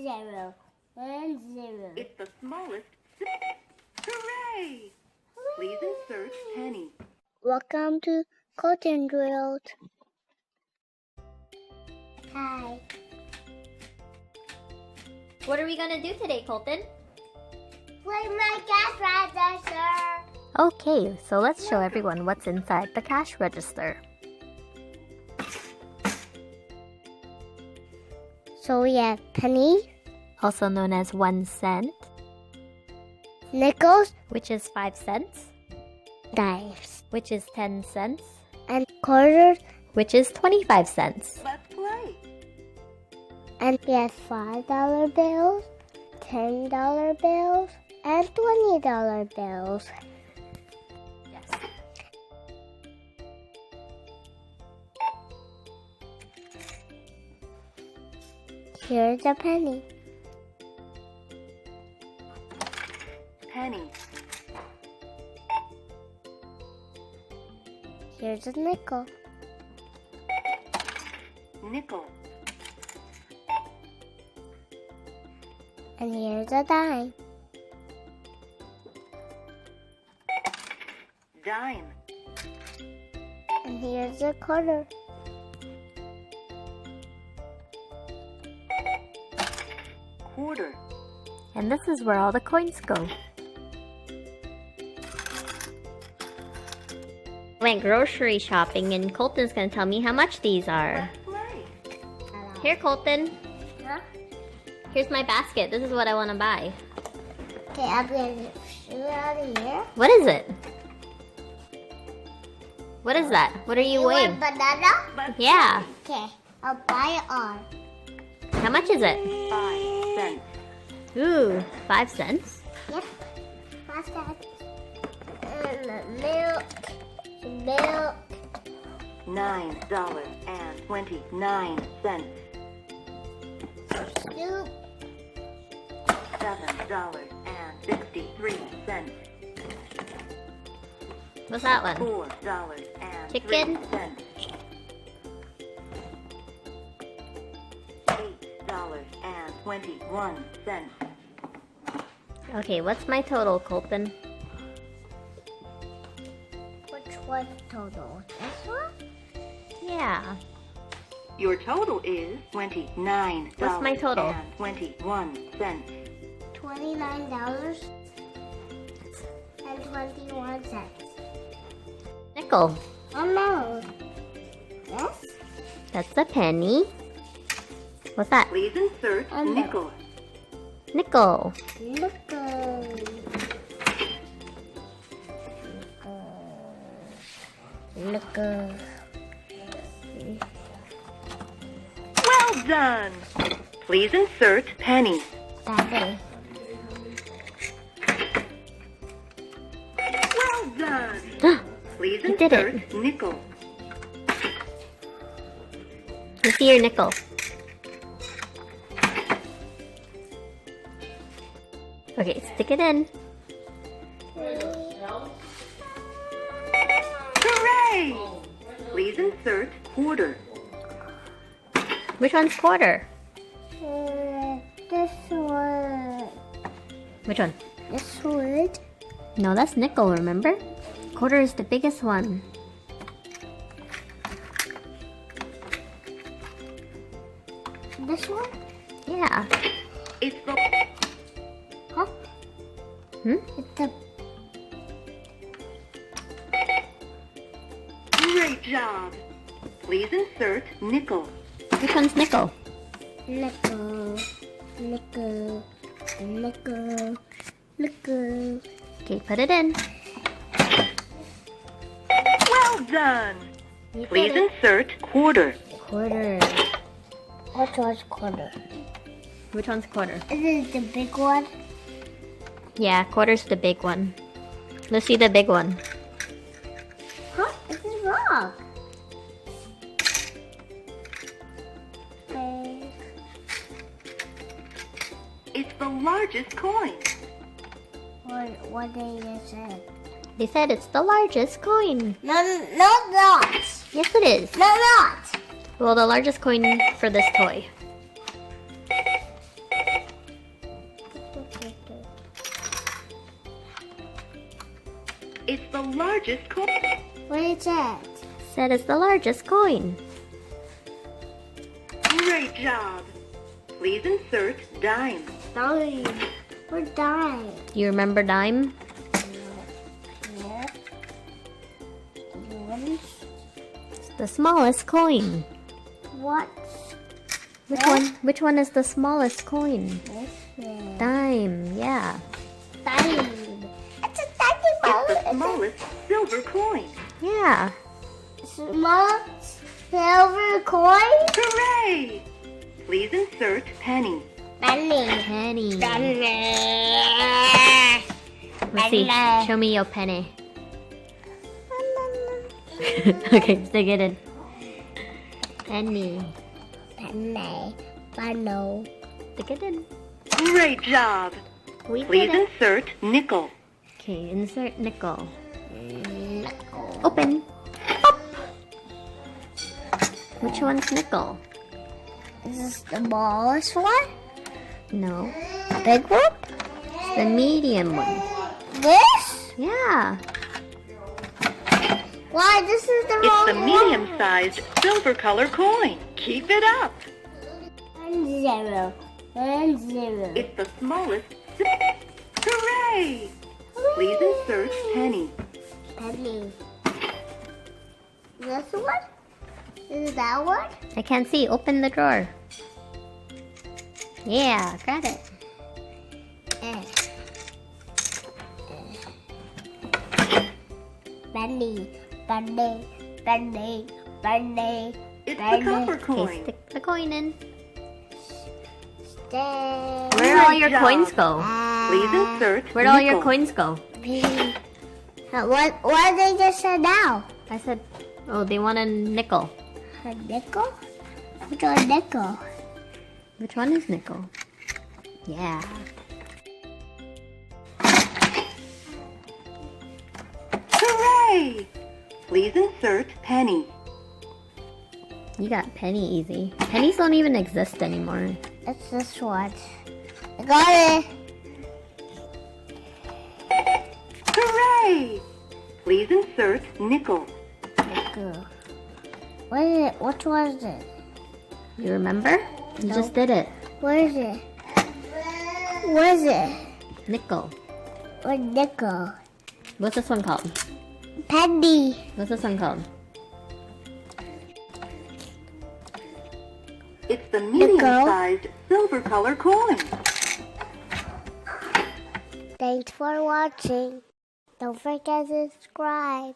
0 and 0. It's the smallest. Hooray! Please insert penny. Welcome to Colton Drills. Hi. What are we gonna do today, Colton? Play my cash register. Okay, so let's show everyone what's inside the cash register. So we have pennies, Also known as 1 cent, nickels, which is 5 cents, dimes, which is 10 cents, and quarters, which is 25 cents. Let's play. and we have $5 bills, $10 bills, and $20 bills. Yes. Here's a penny. Penny. Here's a nickel. Nickel. And here's a dime. Dime. And here's a quarter. Quarter. And this is where all the coins go. Went grocery shopping and Colton's gonna tell me how much these are. Let's play. Here, Colton. Huh? Here's my basket. This is what I want to buy. Okay, I'm gonna shoot it out of here. What is it? What is that? What are you You weighing? want banana? Let's Yeah. Okay, I'll buy it all. How much is it? 5 cents. Ooh, 5 cents. Yep. What's that? Milk. Milk. $9.29. Soup. $7.63. What's that one? $4.03. Chicken? $8.21. Okay, what's my total, Colton? Which was total? This one? Yeah. Your total is $29. What's my total? 21 cents. $29.21. Nickel. Oh no. Yes? That's a penny. What's that? Please insert And nickel. Nickel. Nickel. Nickel. Well done. Please insert penny. Daddy. Well done. Please You did insert it. nickel. You see your nickel. Okay, stick it in. Hooray! Please insert quarter. Which one's quarter? This one. Which one? This one. No, that's nickel, remember? Quarter is the biggest one. This one? Yeah. It's the Huh? Hmm? It's the great job. Please insert nickel. Which one's nickel? nickel. Nickel. Nickel. Nickel. Okay, put it in. Well done. You Please did it. insert quarter. Quarter. What was quarter? Which one's quarter? Is it the big one? Yeah, quarter's the big one. Let's see the big one. Huh? This is wrong. Okay. It's the largest coin. What they just said? They said it's the largest coin. No, not. Yes, it is. No, not. Well, the largest coin for this toy. It's the largest coin. What is that? Said it's the largest coin. Great job. Please insert dime. Dime. We're dime. Do you remember dime? Here. Ones. It's the smallest coin. What? Which Huh? one? Which one is the smallest coin? This one. Dime. Yeah. Dime. It's a tiny It's ball. the smallest silver coin. Yeah. Small silver coin. Hooray! Please insert penny. Penny. Penny. Penny. Let's see. Penny. Show me your penny. Okay, stick it in. Penny. Penny. Funnel. Stick it in. Great job. We Please did it. insert nickel. Okay, insert nickel. Nickel. Open. Pop. Which one's nickel? Is this the smallest one? No. Big one? It's the medium one. This? Yeah. Why, this is the It's wrong the one. medium-sized silver color coin. Keep it up. 1 0. 1 0. It's the smallest. Hooray! Please insert penny. Penny. This one? Is it that one? I can't see. Open the drawer. Yeah, got it. Eh. Penny. Penny. Penny. Penny. It's the copper Okay, coin. stick the coin in. Stay. Where'd all your job. coins go? Please insert Where'd all your nickel. coins go? Penny. What they just said now? I said, oh, they want a nickel. A nickel? What's a nickel? Which one is nickel? Yeah. Hooray! Please insert penny. You got penny easy. Pennies don't even exist anymore. It's this one. I got it. Hooray! Please insert nickel. Nickel. What is it? Which one is it? You remember? You just did it. What is it? What is it? Nickel. What nickel? What's this one called? Penny. What's this one called? It's the medium-sized silver color coin. Thanks for watching. Don't forget to subscribe.